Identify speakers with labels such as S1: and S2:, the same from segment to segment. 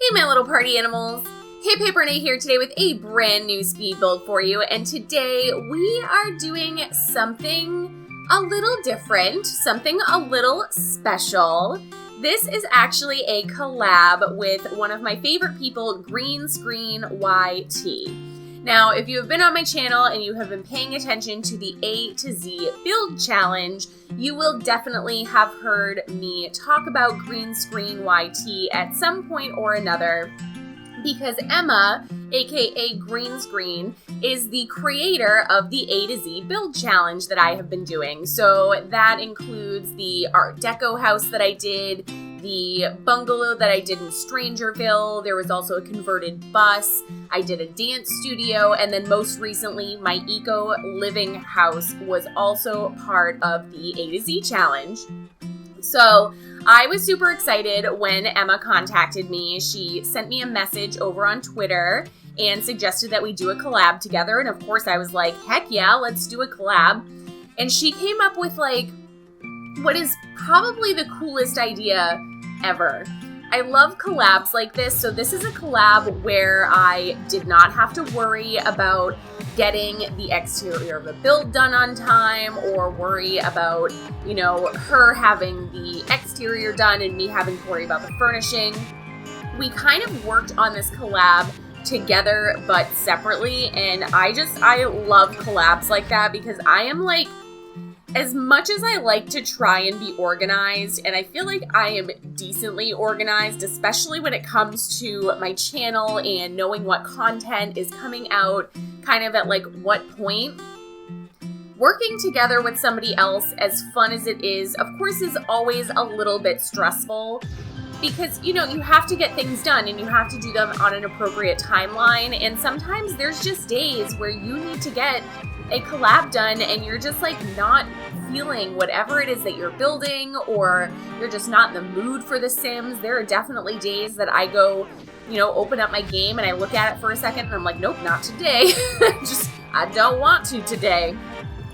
S1: Hey my little party animals, hiphiprenee here today with a brand new speed build for you, and today we are doing something a little different, something a little special. This is actually a collab with one of my favorite people, GreenScreenYT. Now, if you have been on my channel and you have been paying attention to the A to Z build challenge, you will definitely have heard me talk about GreenScreenYT at some point or another, because Emma, aka GreenScreen, is the creator of the A to Z build challenge that I have been doing. So that includes the Art Deco house that I did, the bungalow that I did in Strangerville. There was also a converted bus. I did a dance studio, and then most recently, my eco living house was also part of the A to Z challenge. So I was super excited when Emma contacted me. She sent me a message over on Twitter and suggested that we do a collab together. And of course I was like, heck yeah, let's do a collab. And she came up with like what is probably the coolest idea ever. I love collabs like this. So this is a collab where I did not have to worry about getting the exterior of a build done on time, or worry about, you know, her having the exterior done and me having to worry about the furnishing. We kind of worked on this collab together but separately, and I love collabs like that, because I am like, as much as I like to try and be organized, and I feel like I am decently organized, especially when it comes to my channel and knowing what content is coming out, kind of at like what point, working together with somebody else, as fun as it is, of course, is always a little bit stressful, because, you know, you have to get things done and you have to do them on an appropriate timeline, and sometimes there's just days where you need to get a collab done and you're just like not feeling whatever it is that you're building, or you're just not in the mood for The Sims. There are definitely days that I go, you know, open up my game and I look at it for a second and I'm like, nope, not today. I don't want to today.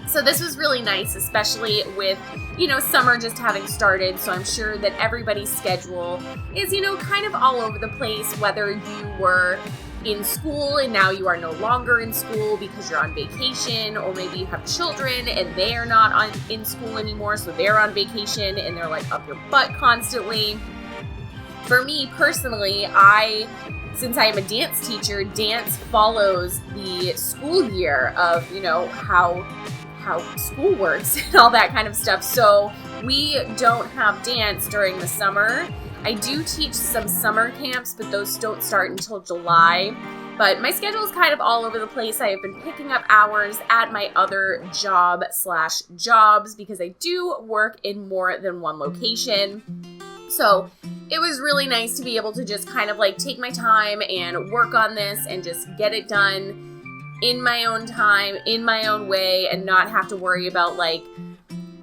S1: So this was really nice, especially with, you know, summer just having started. So I'm sure that everybody's schedule is, you know, kind of all over the place, whether you were in school and now you are no longer in school because you're on vacation, or maybe you have children and they are not in school anymore, so they're on vacation and they're like up your butt constantly. For me personally, since I am a dance teacher, dance follows the school year of, you know, how school works and all that kind of stuff. So we don't have dance during the summer. I do teach some summer camps, but those don't start until July. But my schedule is kind of all over the place. I have been picking up hours at my other jobs, because I do work in more than one location. So it was really nice to be able to just kind of like take my time and work on this and just get it done in my own time, in my own way, and not have to worry about like,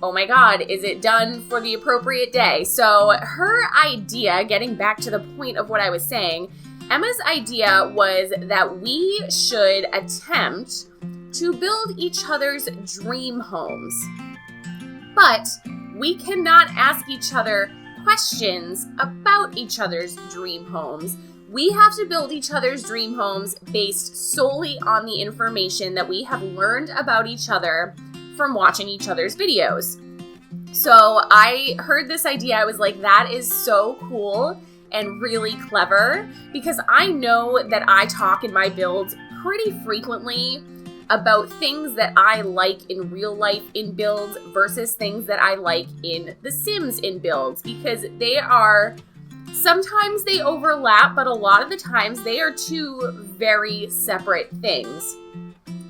S1: oh my God, is it done for the appropriate day? So her idea, getting back to the point of what I was saying, Emma's idea was that we should attempt to build each other's dream homes. But we cannot ask each other questions about each other's dream homes. We have to build each other's dream homes based solely on the information that we have learned about each other from watching each other's videos. So I heard this idea, I was like, that is so cool and really clever, because I know that I talk in my builds pretty frequently about things that I like in real life in builds versus things that I like in The Sims in builds, because sometimes they overlap, but a lot of the times they are two very separate things.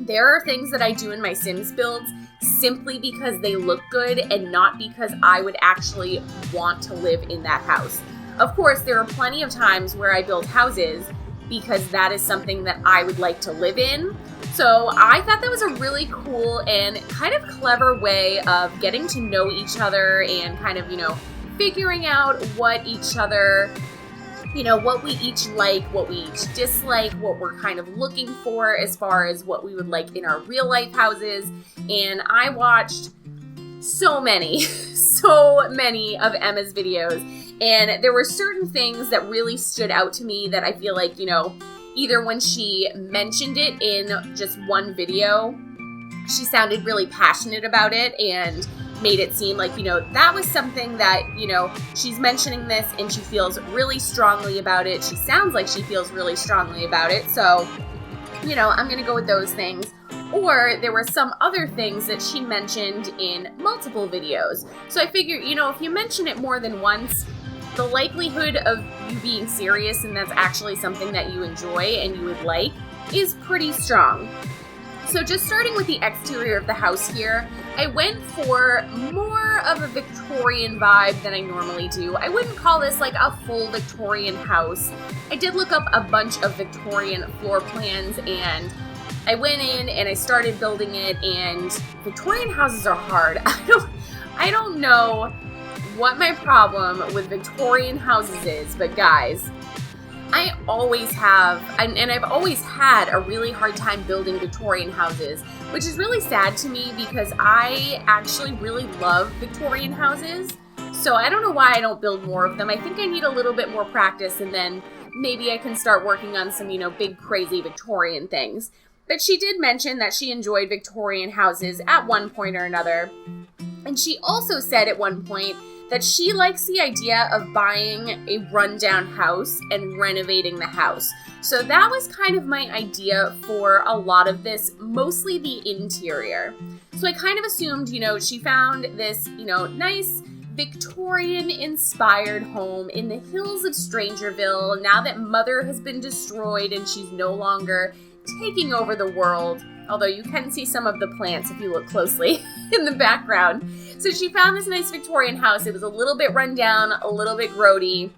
S1: There are things that I do in my Sims builds simply because they look good and not because I would actually want to live in that house. Of course, there are plenty of times where I build houses because that is something that I would like to live in. So I thought that was a really cool and kind of clever way of getting to know each other and kind of, you know, figuring out what each other, you know, what we each like, what we each dislike, what we're kind of looking for as far as what we would like in our real life houses. And I watched so many of Emma's videos, And there were certain things that really stood out to me that I feel like, either when she mentioned it in just one video, she sounded really passionate about it and made it seem like, that was something that, she's mentioning this and she feels really strongly about it. She sounds like she feels really strongly about it. So, I'm going to go with those things. Or there were some other things that she mentioned in multiple videos. So I figure, if you mention it more than once, the likelihood of you being serious and that's actually something that you enjoy and you would like is pretty strong. So just starting with the exterior of the house here, I went for more of a Victorian vibe than I normally do. I wouldn't call this like a full Victorian house. I did look up a bunch of Victorian floor plans and I went in and I started building it, and Victorian houses are hard. I don't know what my problem with Victorian houses is, but guys, I always have, and I've always had a really hard time building Victorian houses, which is really sad to me because I actually really love Victorian houses. So I don't know why I don't build more of them. I think I need a little bit more practice, and then maybe I can start working on some, big crazy Victorian things. But she did mention that she enjoyed Victorian houses at one point or another. And she also said at one point that she likes the idea of buying a rundown house and renovating the house. So that was kind of my idea for a lot of this, mostly the interior. So I kind of assumed, she found this, nice Victorian-inspired home in the hills of Strangerville now that Mother has been destroyed and she's no longer taking over the world, although you can see some of the plants if you look closely in the background. So she found this nice Victorian house. It was a little bit run down, a little bit grody,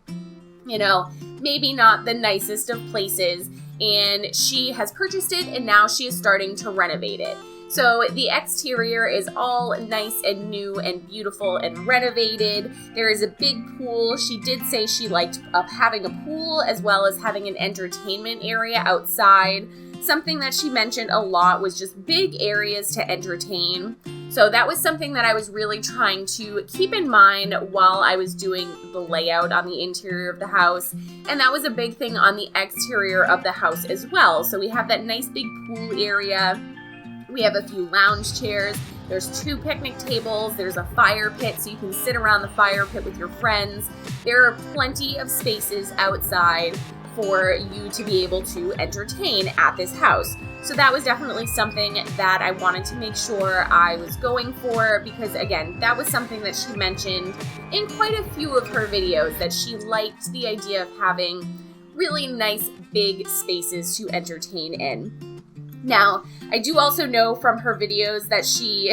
S1: maybe not the nicest of places, and she has purchased it and now she is starting to renovate it. So the exterior is all nice and new and beautiful and renovated. There is a big pool. She did say she liked having a pool as well as having an entertainment area outside. Something that she mentioned a lot was just big areas to entertain. So that was something that I was really trying to keep in mind while I was doing the layout on the interior of the house. And that was a big thing on the exterior of the house as well. So we have that nice big pool area. We have a few lounge chairs. There's 2 picnic tables. There's a fire pit so you can sit around the fire pit with your friends. There are plenty of spaces outside for you to be able to entertain at this house. So that was definitely something that I wanted to make sure I was going for because, again, that was something that she mentioned in quite a few of her videos, that she liked the idea of having really nice big spaces to entertain in. Now, I do also know from her videos that she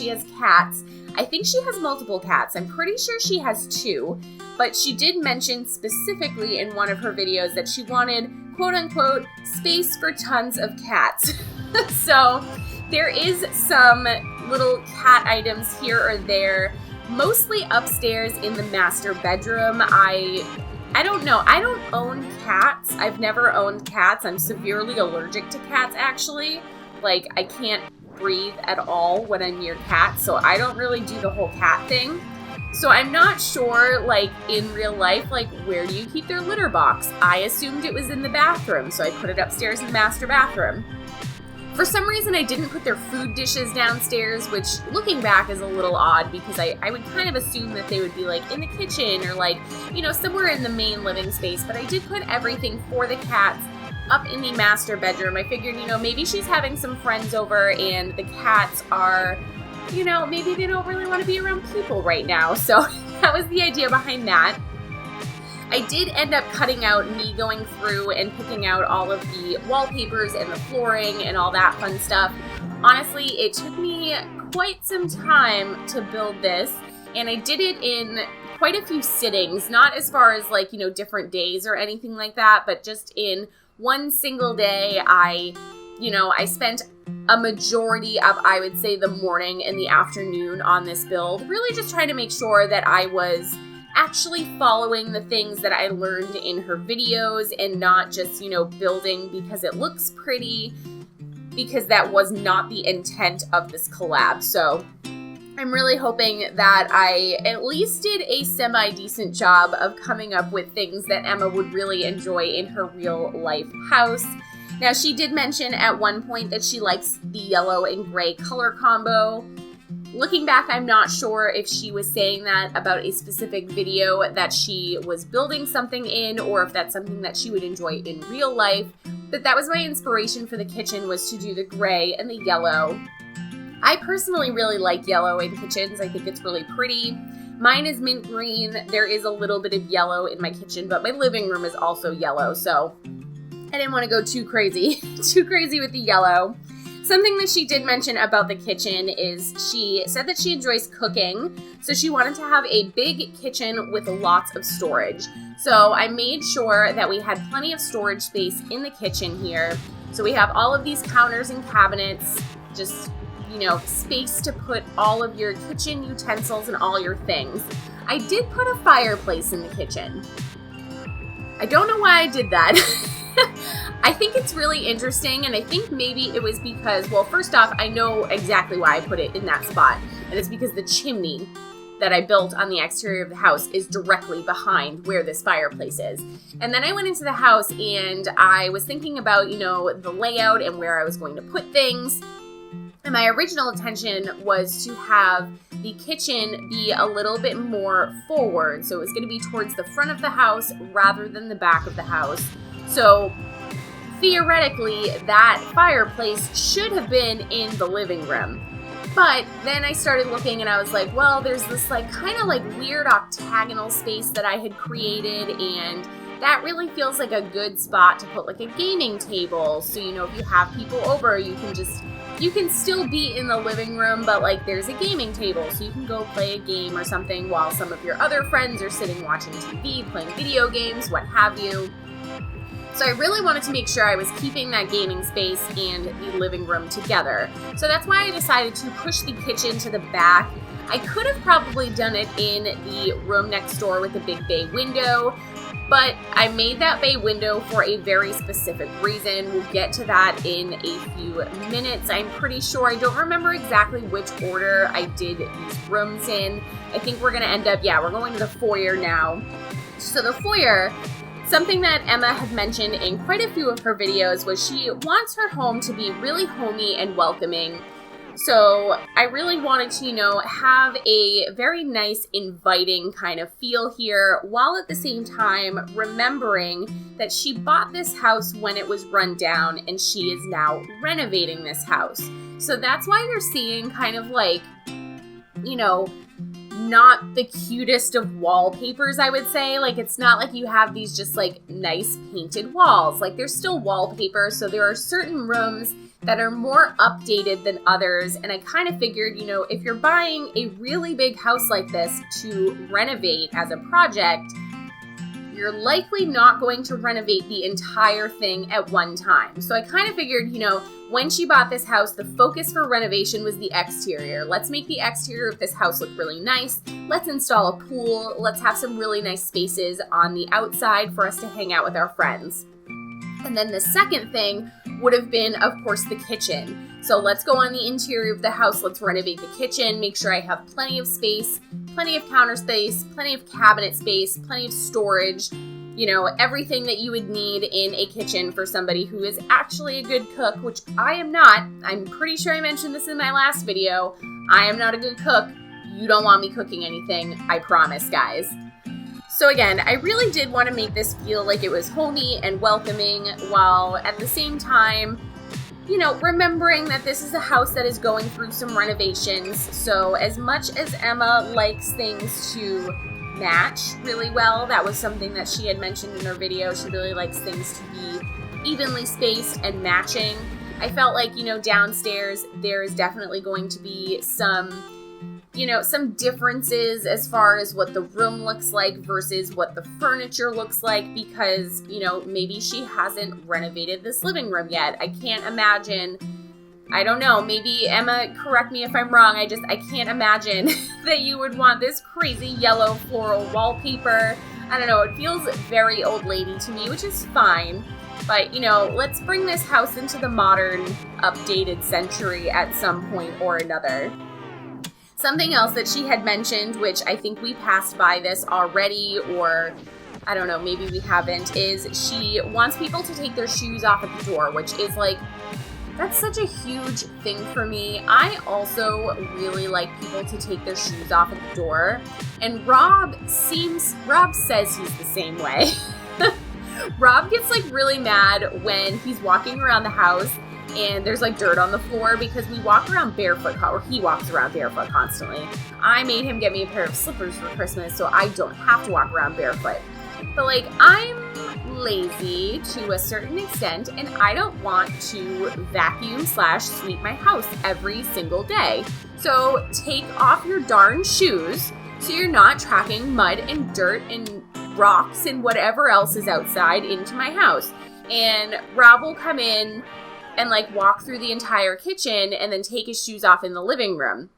S1: has cats. I think she has multiple cats. I'm pretty sure she has 2, but she did mention specifically in one of her videos that she wanted, quote unquote, space for tons of cats. So there is some little cat items here or there, mostly upstairs in the master bedroom. I don't know. I don't own cats. I've never owned cats. I'm severely allergic to cats, actually. Like, I can't breathe at all when I'm near cats, so I don't really do the whole cat thing. So I'm not sure, like, in real life, like, where do you keep their litter box? I assumed it was in the bathroom, so I put it upstairs in the master bathroom. For some reason, I didn't put their food dishes downstairs, which, looking back, is a little odd because I would kind of assume that they would be, like, in the kitchen or, like, somewhere in the main living space. But I did put everything for the cats up in the master bedroom. I figured, maybe she's having some friends over and the cats are, maybe they don't really want to be around people right now. So that was the idea behind that. I did end up cutting out me going through and picking out all of the wallpapers and the flooring and all that fun stuff. Honestly, it took me quite some time to build this, and I did it in quite a few sittings, not as far as like, different days or anything like that, but just in one single day. I spent a majority of, I would say, the morning and the afternoon on this build, really just trying to make sure that I was actually following the things that I learned in her videos and not just, building because it looks pretty, because that was not the intent of this collab. So I'm really hoping that I at least did a semi-decent job of coming up with things that Emma would really enjoy in her real life house. Now, she did mention at one point that she likes the yellow and gray color combo. Looking back, I'm not sure if she was saying that about a specific video that she was building something in, or if that's something that she would enjoy in real life. But that was my inspiration for the kitchen, was to do the gray and the yellow. I personally really like yellow in kitchens. I think it's really pretty. Mine is mint green. There is a little bit of yellow in my kitchen, but my living room is also yellow, so I didn't want to go too crazy with the yellow. Something that she did mention about the kitchen is she said that she enjoys cooking, so she wanted to have a big kitchen with lots of storage. So I made sure that we had plenty of storage space in the kitchen here. So we have all of these counters and cabinets, just, space to put all of your kitchen utensils and all your things. I did put a fireplace in the kitchen. I don't know why I did that. I think it's really interesting, and I think maybe it was because, well, first off, I know exactly why I put it in that spot, and it's because the chimney that I built on the exterior of the house is directly behind where this fireplace is. And then I went into the house and I was thinking about, the layout and where I was going to put things. And my original intention was to have the kitchen be a little bit more forward. So it was going to be towards the front of the house rather than the back of the house. So theoretically, that fireplace should have been in the living room. But then I started looking and I was like, well, there's this kind of weird octagonal space that I had created, and that really feels like a good spot to put a gaming table. So, if you have people over, you can still be in the living room, but there's a gaming table, so you can go play a game or something while some of your other friends are sitting watching TV, playing video games, what have you. So I really wanted to make sure I was keeping that gaming space and the living room together. So that's why I decided to push the kitchen to the back. I could have probably done it in the room next door with a big bay window, but I made that bay window for a very specific reason. We'll get to that in a few minutes. I'm pretty sure, I don't remember exactly which order I did these rooms in. I think we're going to end up, we're going to the foyer now. So the foyer, something that Emma had mentioned in quite a few of her videos was she wants her home to be really homey and welcoming. So I really wanted to, have a very nice, inviting kind of feel here, while at the same time remembering that she bought this house when it was run down and she is now renovating this house. So that's why you're seeing kind of not the cutest of wallpapers, I would say. It's not like you have these just nice painted walls. There's still wallpaper, so there are certain rooms that are more updated than others. And I kind of figured, if you're buying a really big house like this to renovate as a project, you're likely not going to renovate the entire thing at one time. So I kind of figured, when she bought this house, the focus for renovation was the exterior. Let's make the exterior of this house look really nice. Let's install a pool. Let's have some really nice spaces on the outside for us to hang out with our friends. And then the second thing would have been, of course, the kitchen. So let's go on the interior of the house. Let's renovate the kitchen, make sure I have plenty of space, plenty of counter space, plenty of cabinet space, plenty of storage, everything that you would need in a kitchen for somebody who is actually a good cook, which I am not. I'm pretty sure I mentioned this in my last video. I am not a good cook. You don't want me cooking anything, I promise, guys. So again, I really did want to make this feel like it was homey and welcoming, while at the same time, remembering that this is a house that is going through some renovations. So as much as Emma likes things to match really well, that was something that she had mentioned in her video. She really likes things to be evenly spaced and matching. I felt like, downstairs there is definitely going to be some differences as far as what the room looks like versus what the furniture looks like, because, maybe she hasn't renovated this living room yet. I can't imagine, I don't know, maybe Emma, correct me if I'm wrong, I can't imagine that you would want this crazy yellow floral wallpaper. I don't know, it feels very old lady to me, which is fine. But, let's bring this house into the modern, updated century at some point or another. Something else that she had mentioned, which I think we passed by this already, or I don't know, maybe we haven't, is she wants people to take their shoes off at the door, which is like, that's such a huge thing for me. I also really like people to take their shoes off at the door, and Rob says he's the same way. Rob gets like really mad when he's walking around the house and there's like dirt on the floor because we walk around barefoot, or he walks around barefoot constantly. I made him get me a pair of slippers for Christmas so I don't have to walk around barefoot. But like, I'm lazy to a certain extent, and I don't want to vacuum/sweep my house every single day. So take off your darn shoes so you're not tracking mud and dirt and rocks and whatever else is outside into my house. And Rob will come in and like walk through the entire kitchen and then take his shoes off in the living room.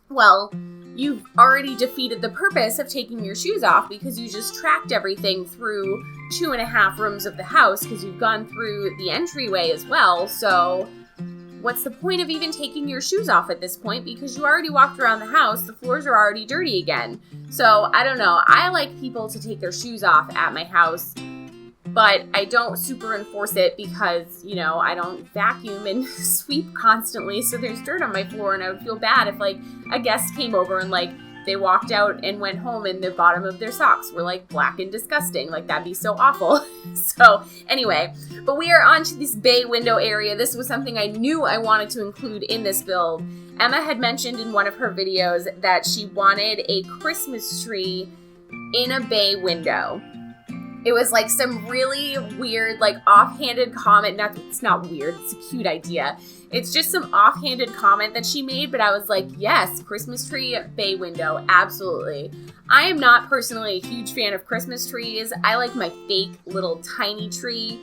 S1: Well, you've already defeated the purpose of taking your shoes off because you just tracked everything through 2.5 rooms of the house because you've gone through the entryway as well. So what's the point of even taking your shoes off at this point? Because you already walked around the house, the floors are already dirty again. So I don't know. I like people to take their shoes off at my house, but I don't super enforce it because, you know, I don't vacuum and sweep constantly. So there's dirt on my floor, and I would feel bad if like a guest came over and like they walked out and went home and the bottom of their socks were like black and disgusting. Like, that'd be so awful. So anyway, but we are on to this bay window area. This was something I knew I wanted to include in this build. Emma had mentioned in one of her videos that she wanted a Christmas tree in a bay window. It was like some really weird, like offhanded comment. It's not weird, it's a cute idea. It's just some offhanded comment that she made, but I was like, yes, Christmas tree, bay window, absolutely. I am not personally a huge fan of Christmas trees. I like my fake little tiny tree.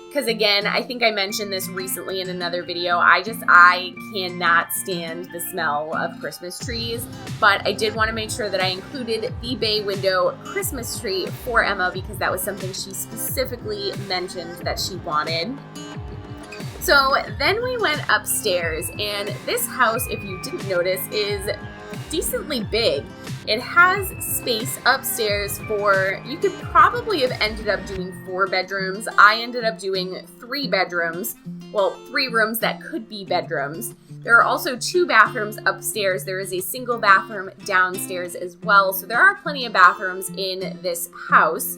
S1: Because again, I think I mentioned this recently in another video. I cannot stand the smell of Christmas trees. But I did want to make sure that I included the bay window Christmas tree for Emma because that was something she specifically mentioned that she wanted. So then we went upstairs, and this house, if you didn't notice, is decently big. It has space upstairs for, you could probably have ended up doing 4 bedrooms. I ended up doing 3 bedrooms. Well, 3 rooms that could be bedrooms. There are also 2 bathrooms upstairs. There is a single bathroom downstairs as well. So there are plenty of bathrooms in this house.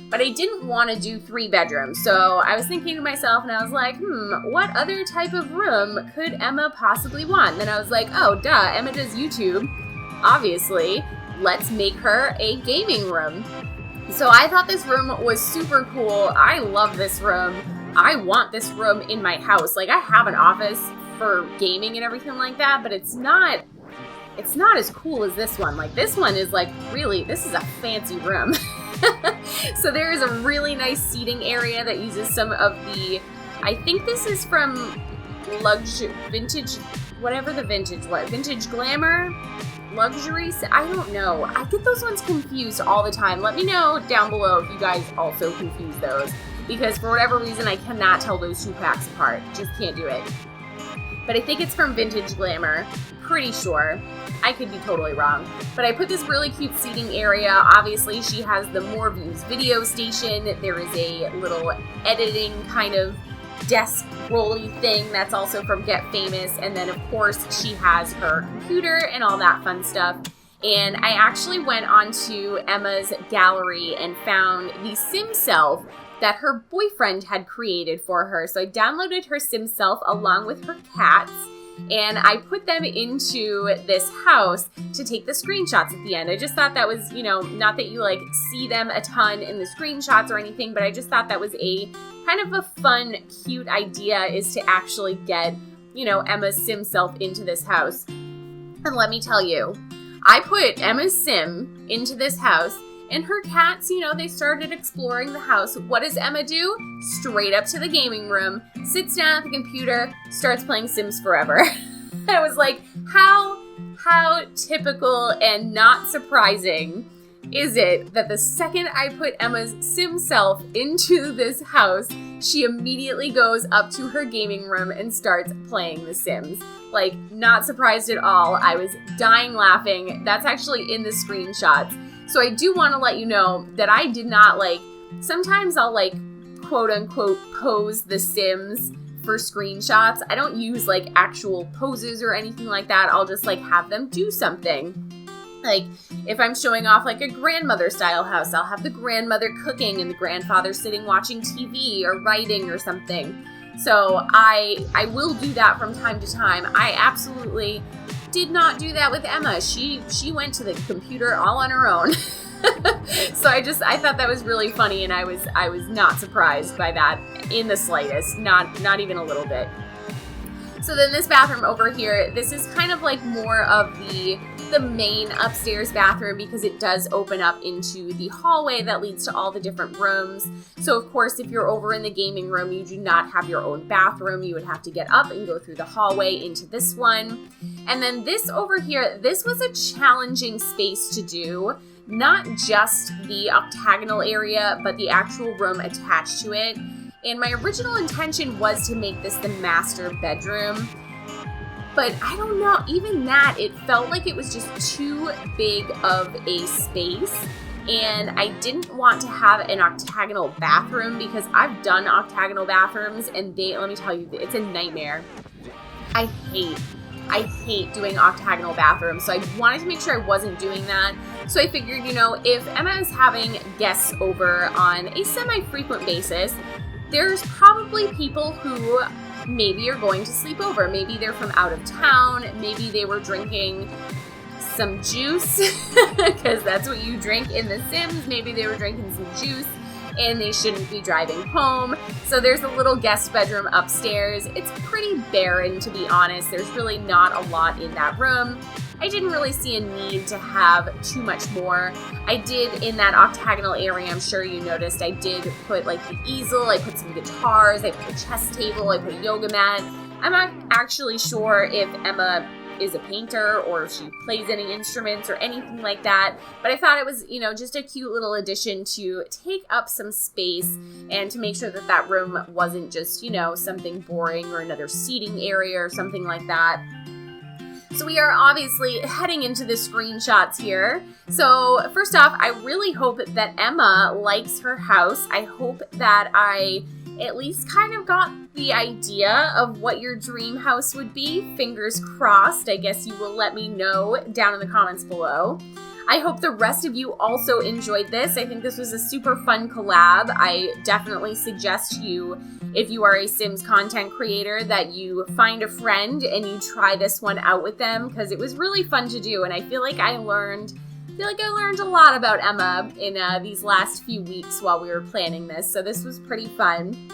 S1: But I didn't want to do 3 bedrooms. So I was thinking to myself, and I was like, what other type of room could Emma possibly want? And then I was like, oh, duh, Emma does YouTube. Obviously, let's make her a gaming room. So I thought this room was super cool. I love this room. I want this room in my house. Like, I have an office for gaming and everything like that, but it's not as cool as this one. Like, this one is like, really, this is a fancy room. So there is a really nice seating area that uses some of the, I think this is from Vintage Glamour? Luxury? I don't know. I get those ones confused all the time. Let me know down below if you guys also confuse those, because for whatever reason I cannot tell those 2 packs apart. Just can't do it. But I think it's from Vintage Glamour. Pretty sure. I could be totally wrong. But I put this really cute seating area. Obviously, she has the More Views video station. There is a little editing kind of desk rolly thing that's also from Get Famous. And then, of course, she has her computer and all that fun stuff. And I actually went onto Emma's gallery and found the sim self that her boyfriend had created for her. So I downloaded her sim self along with her cats, and I put them into this house to take the screenshots at the end. I just thought that was, you know, not that you like see them a ton in the screenshots or anything, but I just thought that was a kind of a fun, cute idea, is to actually get, you know, Emma's sim self into this house. And let me tell you, I put Emma's sim into this house, and her cats, you know, they started exploring the house. What does Emma do? Straight up to the gaming room, sits down at the computer, starts playing Sims Forever. I was like, how typical and not surprising is it that the second I put Emma's sim self into this house, she immediately goes up to her gaming room and starts playing The Sims. Like, not surprised at all. I was dying laughing. That's actually in the screenshots. So I do want to let you know that I did not, like, sometimes I'll, like, quote unquote pose The Sims for screenshots. I don't use, like, actual poses or anything like that. I'll just, like, have them do something. Like, if I'm showing off, like, a grandmother-style house, I'll have the grandmother cooking and the grandfather sitting watching TV or writing or something. So I will do that from time to time. I absolutely did not do that with Emma. She went to the computer all on her own. So I thought that was really funny, and I was not surprised by that in the slightest, not even a little bit. So then this bathroom over here, this is kind of like more of the main upstairs bathroom because it does open up into the hallway that leads to all the different rooms. So of course, if you're over in the gaming room, you do not have your own bathroom. You would have to get up and go through the hallway into this one. And then this over here, this was a challenging space to do. Not just the octagonal area, but the actual room attached to it. And my original intention was to make this the master bedroom. But I don't know, even that, it felt like it was just too big of a space. And I didn't want to have an octagonal bathroom because I've done octagonal bathrooms and let me tell you, it's a nightmare. I hate doing octagonal bathrooms, so I wanted to make sure I wasn't doing that. So I figured, you know, if Emma is having guests over on a semi-frequent basis, there's probably people who maybe are going to sleep over. Maybe they're from out of town. Maybe they were drinking some juice because that's what you drink in The Sims. Maybe they were drinking some juice and they shouldn't be driving home. So there's a little guest bedroom upstairs. It's pretty barren, to be honest. There's really not a lot in that room. I didn't really see a need to have too much more. I did, in that octagonal area, I'm sure you noticed, I did put like the easel, I put some guitars, I put a chess table, I put a yoga mat. I'm not actually sure if Emma is a painter or if she plays any instruments or anything like that, but I thought it was, you know, just a cute little addition to take up some space and to make sure that that room wasn't just, you know, something boring or another seating area or something like that. So we are obviously heading into the screenshots here. So first off, I really hope that Emma likes her house. I hope that I at least kind of got the idea of what your dream house would be. Fingers crossed. I guess you will let me know down in the comments below. I hope the rest of you also enjoyed this. I think this was a super fun collab. I definitely suggest you, if you are a Sims content creator, that you find a friend and you try this one out with them because it was really fun to do, and I feel like I learned a lot about Emma in these last few weeks while we were planning this, so this was pretty fun.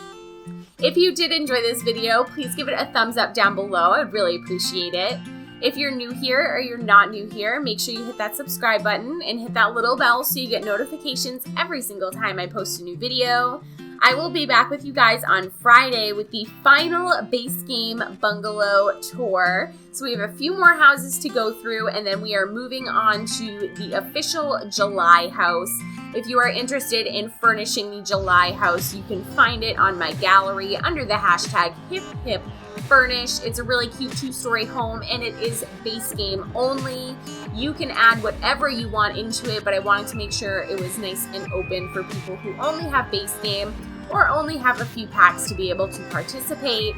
S1: If you did enjoy this video, please give it a thumbs up down below. I'd really appreciate it. If you're new here or you're not new here, make sure you hit that subscribe button and hit that little bell so you get notifications every single time I post a new video. I will be back with you guys on Friday with the final base game bungalow tour. So we have a few more houses to go through, and then we are moving on to the official July house. If you are interested in furnishing the July house, you can find it on my gallery under the hashtag hiphiprenee. It's a really cute 2-story home, and it is base game only. You can add whatever you want into it, but I wanted to make sure it was nice and open for people who only have base game or only have a few packs to be able to participate.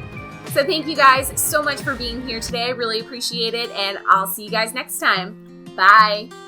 S1: So thank you guys so much for being here today. I really appreciate it, and I'll see you guys next time. Bye.